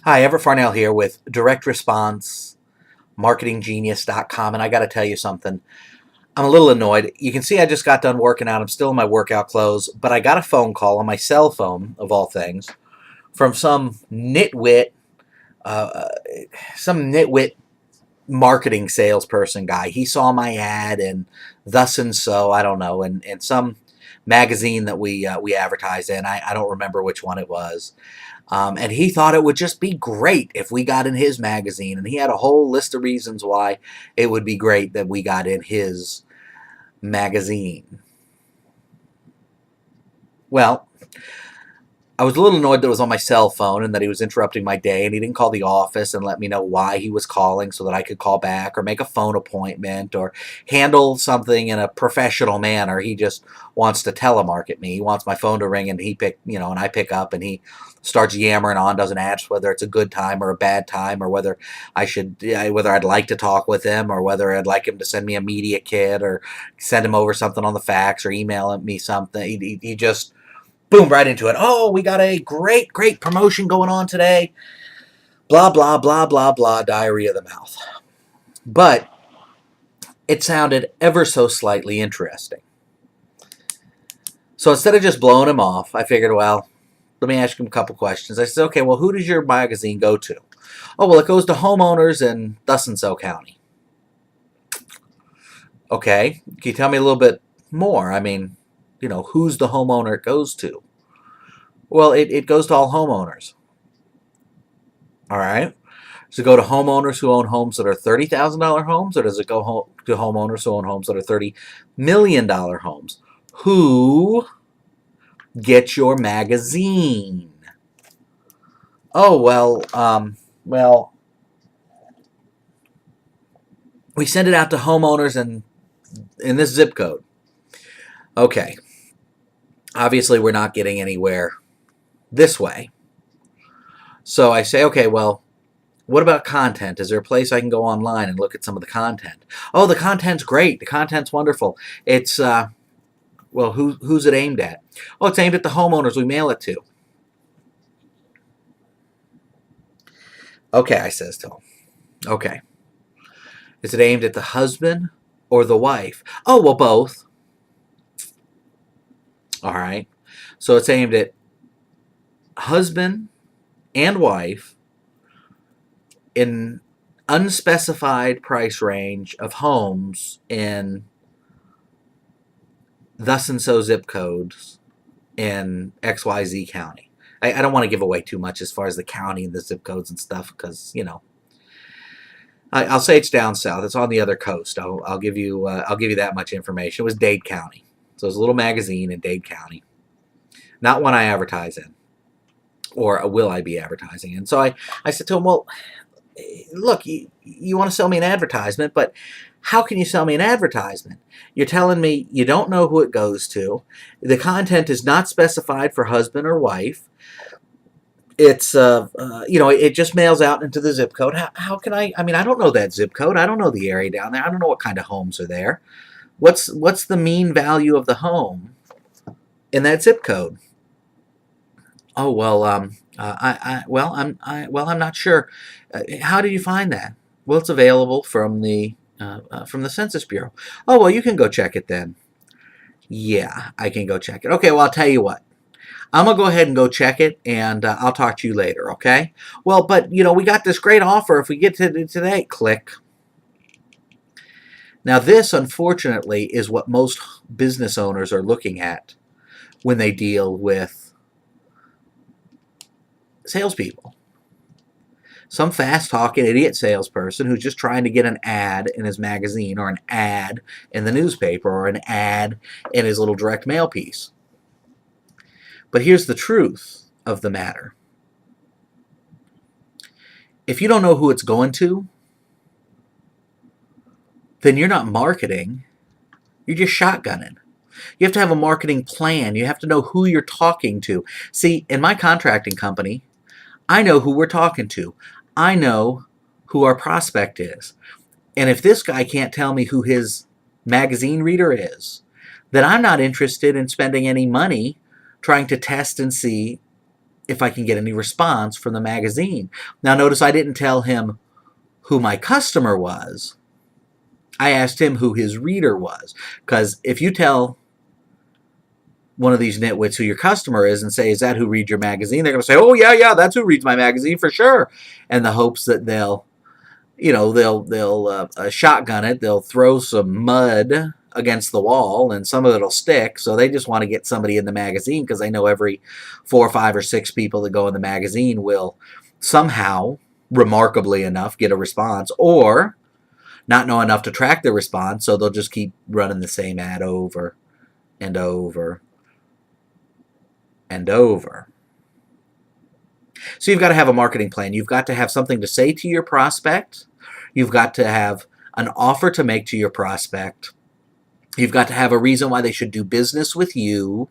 Hi, Everett Farnell here with Direct Response MarketingGenius.com, and I got to tell you something. I'm a little annoyed. You can see I just got done working out. I'm still in my workout clothes, but I got a phone call on my cell phone, of all things, from uh, some nitwit marketing salesperson guy. He saw my ad and thus and so, I don't know, in some magazine that we advertise in. I don't remember which one it was. And he thought it would just be great if we got in his magazine. And he had a whole list of reasons why it would be great that we got in his magazine. Well, I was a little annoyed that it was on my cell phone and that he was interrupting my day, and he didn't call the office and let me know why he was calling so that I could call back or make a phone appointment or handle something in a professional manner. He just wants to telemarket me. He wants my phone to ring and and I pick up and he starts yammering on, doesn't ask whether it's a good time or a bad time or whether I'd like to talk with him or whether I'd like him to send me a media kit or send him over something on the fax or email me something. He just boom, right into it. Oh, we got a great promotion going on today. Blah, blah, blah, blah, blah, diarrhea of the mouth. But it sounded ever so slightly interesting. So instead of just blowing him off, I figured, well, let me ask him a couple questions. I said, okay, well, who does your magazine go to? Oh, well, it goes to homeowners in thus and so county. Okay, can you tell me a little bit more? I mean, who's the homeowner it goes to? Well, it goes to all homeowners. All right. Does it go to homeowners who own homes that are $30,000 homes, or does it go to homeowners who own homes that are $30 million homes? Who gets your magazine? Oh well, we send it out to homeowners in this zip code. Okay, obviously we're not getting anywhere this way. So I say, okay, well, what about content? Is there a place I can go online and look at some of the content? Oh, the content's great. The content's wonderful. It's well, who's it aimed at? Oh, it's aimed at the homeowners we mail it to. Okay, I says to him. Okay. Is it aimed at the husband or the wife? Oh, well, both. All right. So it's aimed at husband and wife in unspecified price range of homes in thus and so zip codes in XYZ county. I don't want to give away too much as far as the county and the zip codes and stuff because, I'll say it's down south. It's on the other coast. I'll give you that much information. It was Dade County, so it was a little magazine in Dade County, not one I advertise in, or will I be advertising in. So I said to him, well, look, you want to sell me an advertisement, but how can you sell me an advertisement? You're telling me you don't know who it goes to. The content is not specified for husband or wife. It's it just mails out into the zip code. How can I mean, I don't know that zip code. I don't know the area down there. I don't know what kind of homes are there. What's the mean value of the home in that zip code? Oh well, I'm not sure. How did you find that? Well, it's available from the Census Bureau. Oh well, you can go check it then. Yeah, I can go check it. Okay, well I'll tell you what. I'm gonna go ahead and go check it, and I'll talk to you later. Okay? Well, but we got this great offer. If we get to today, click. Now, this unfortunately is what most business owners are looking at when they deal with salespeople. Some fast talking idiot salesperson who's just trying to get an ad in his magazine or an ad in the newspaper or an ad in his little direct mail piece. But here's the truth of the matter. If you don't know who it's going to, then you're not marketing. You're just shotgunning. You have to have a marketing plan. You have to know who you're talking to. See, in my contracting company, I know who we're talking to. I know who our prospect is. And if this guy can't tell me who his magazine reader is, then I'm not interested in spending any money trying to test and see if I can get any response from the magazine. Now notice I didn't tell him who my customer was. I asked him who his reader was. Because if you tell one of these nitwits who your customer is and say, is that who reads your magazine? They're going to say, oh, yeah, that's who reads my magazine for sure. And the hopes that they'll shotgun it. They'll throw some mud against the wall and some of it'll stick. So they just want to get somebody in the magazine because they know every 4 or 5 or 6 people that go in the magazine will somehow, remarkably enough, get a response, or not know enough to track the response, so they'll just keep running the same ad over and over and over. So you've got to have a marketing plan. You've got to have something to say to your prospect. You've got to have an offer to make to your prospect. You've got to have a reason why they should do business with you.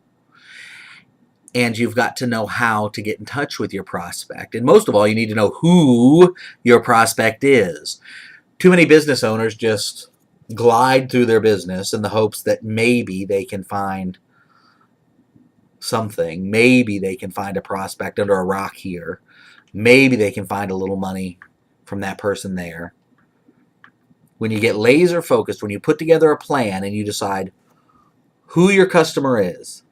And you've got to know how to get in touch with your prospect. And most of all, you need to know who your prospect is. Too many business owners just glide through their business in the hopes that maybe they can find something. Maybe they can find a prospect under a rock here. Maybe they can find a little money from that person there. When you get laser focused, when you put together a plan and you decide who your customer is,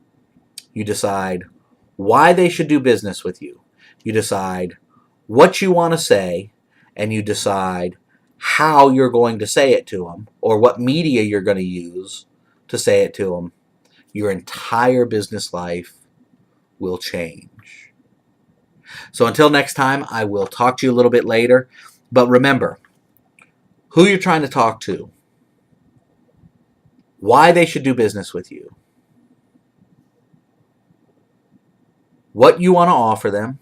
you decide why they should do business with you, you decide what you want to say, and you decide how you're going to say it to them or what media you're going to use to say it to them, your entire business life will change. So until next time, I will talk to you a little bit later. But remember, who you're trying to talk to, why they should do business with you, what you want to offer them,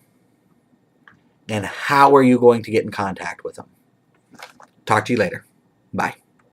and how are you going to get in contact with them. Talk to you later. Bye.